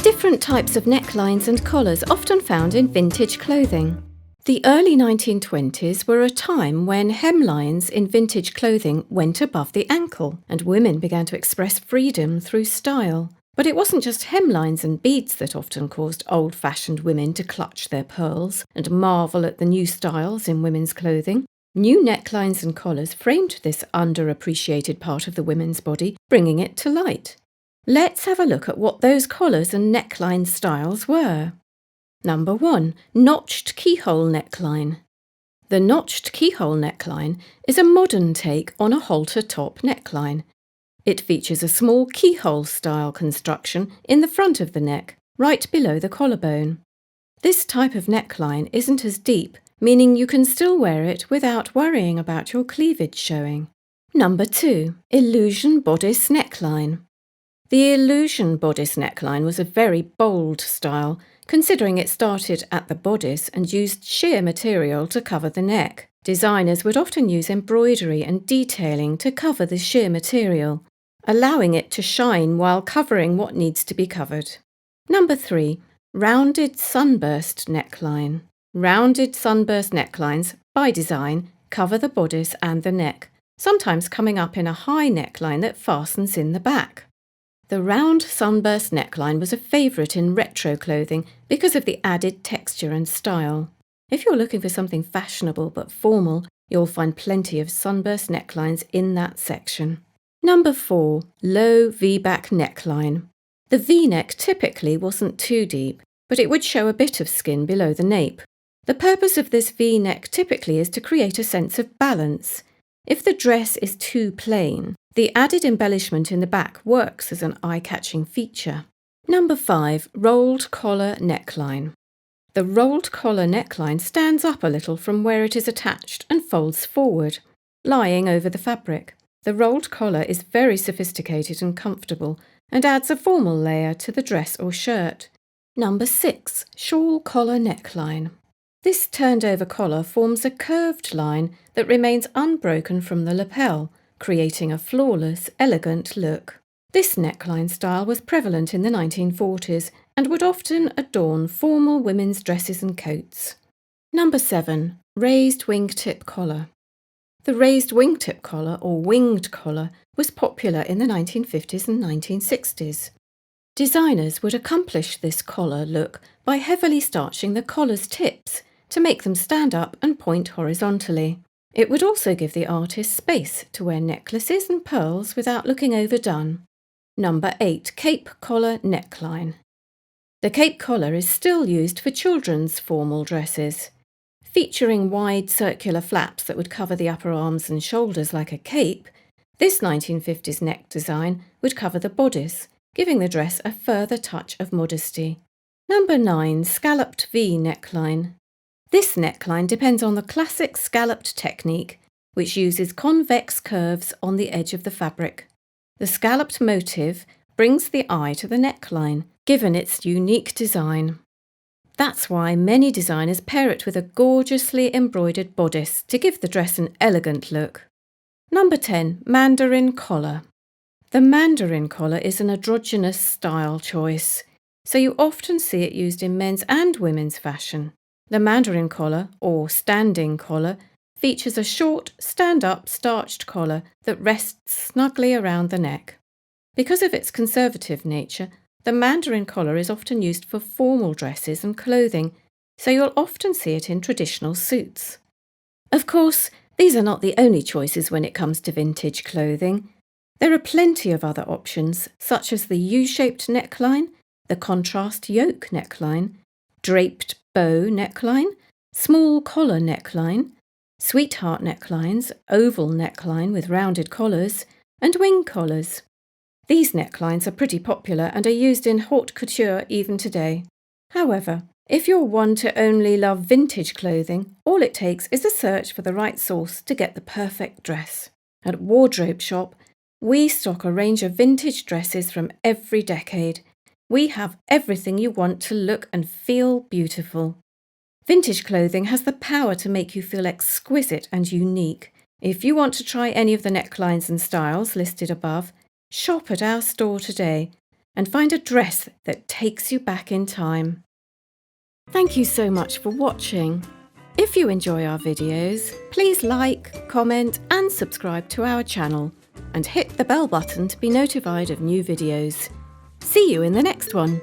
Different types of necklines and collars often found in vintage clothing. The early 1920s were a time when hemlines in vintage clothing went above the ankle, and women began to express freedom through style. But it wasn't just hemlines and beads that often caused old-fashioned women to clutch their pearls and marvel at the new styles in women's clothing. New necklines and collars framed this underappreciated part of the women's body, bringing it to light. Let's have a look at what those collars and neckline styles were. Number 1. Notched Keyhole Neckline. The notched keyhole neckline is a modern take on a halter-top neckline. It features a small keyhole-style construction in the front of the neck, right below the collarbone. This type of neckline isn't as deep, meaning you can still wear it without worrying about your cleavage showing. Number 2. Illusion Bodice Neckline. The illusion bodice neckline was a very bold style, considering it started at the bodice and used sheer material to cover the neck. Designers would often use embroidery and detailing to cover the sheer material, allowing it to shine while covering what needs to be covered. Number 3. Rounded Sunburst Neckline. Rounded sunburst necklines, by design, cover the bodice and the neck, sometimes coming up in a high neckline that fastens in the back. The round sunburst neckline was a favourite in retro clothing because of the added texture and style. If you're looking for something fashionable but formal, you'll find plenty of sunburst necklines in that section. Number 4. Low V-Back Neckline. The V-neck typically wasn't too deep, but it would show a bit of skin below the nape. The purpose of this V-neck typically is to create a sense of balance. If the dress is too plain, the added embellishment in the back works as an eye-catching feature. Number 5. Rolled Collar Neckline. The rolled collar neckline stands up a little from where it is attached and folds forward, lying over the fabric. The rolled collar is very sophisticated and comfortable and adds a formal layer to the dress or shirt. Number 6. Shawl Collar Neckline. This turned-over collar forms a curved line that remains unbroken from the lapel, creating a flawless, elegant look. This neckline style was prevalent in the 1940s and would often adorn formal women's dresses and coats. Number 7. Raised Wingtip Collar. The raised wingtip collar, or winged collar, was popular in the 1950s and 1960s. Designers would accomplish this collar look by heavily starching the collar's tips to make them stand up and point horizontally. It would also give the artist space to wear necklaces and pearls without looking overdone. Number 8. Cape Collar Neckline. The cape collar is still used for children's formal dresses. Featuring wide circular flaps that would cover the upper arms and shoulders like a cape, this 1950s neck design would cover the bodice, giving the dress a further touch of modesty. Number 9. Scalloped V Neckline. This neckline depends on the classic scalloped technique, which uses convex curves on the edge of the fabric. The scalloped motif brings the eye to the neckline, given its unique design. That's why many designers pair it with a gorgeously embroidered bodice to give the dress an elegant look. Number 10. Mandarin Collar. The Mandarin collar is an androgynous style choice, so you often see it used in men's and women's fashion. The Mandarin collar, or standing collar, features a short, stand-up starched collar that rests snugly around the neck. Because of its conservative nature, the Mandarin collar is often used for formal dresses and clothing, so you'll often see it in traditional suits. Of course, these are not the only choices when it comes to vintage clothing. There are plenty of other options, such as the U-shaped neckline, the contrast yoke neckline, draped bow neckline, small collar neckline, sweetheart necklines, oval neckline with rounded collars, and wing collars. These necklines are pretty popular and are used in haute couture even today. However, if you're one to only love vintage clothing, all it takes is a search for the right source to get the perfect dress. At Wardrobe Shop, we stock a range of vintage dresses from every decade. We have everything you want to look and feel beautiful. Vintage clothing has the power to make you feel exquisite and unique. If you want to try any of the necklines and styles listed above, shop at our store today. and find a dress that takes you back in time. Thank you so much for watching. If you enjoy our videos, please like, comment and subscribe to our channel and hit the bell button to be notified of new videos. See you in the next one.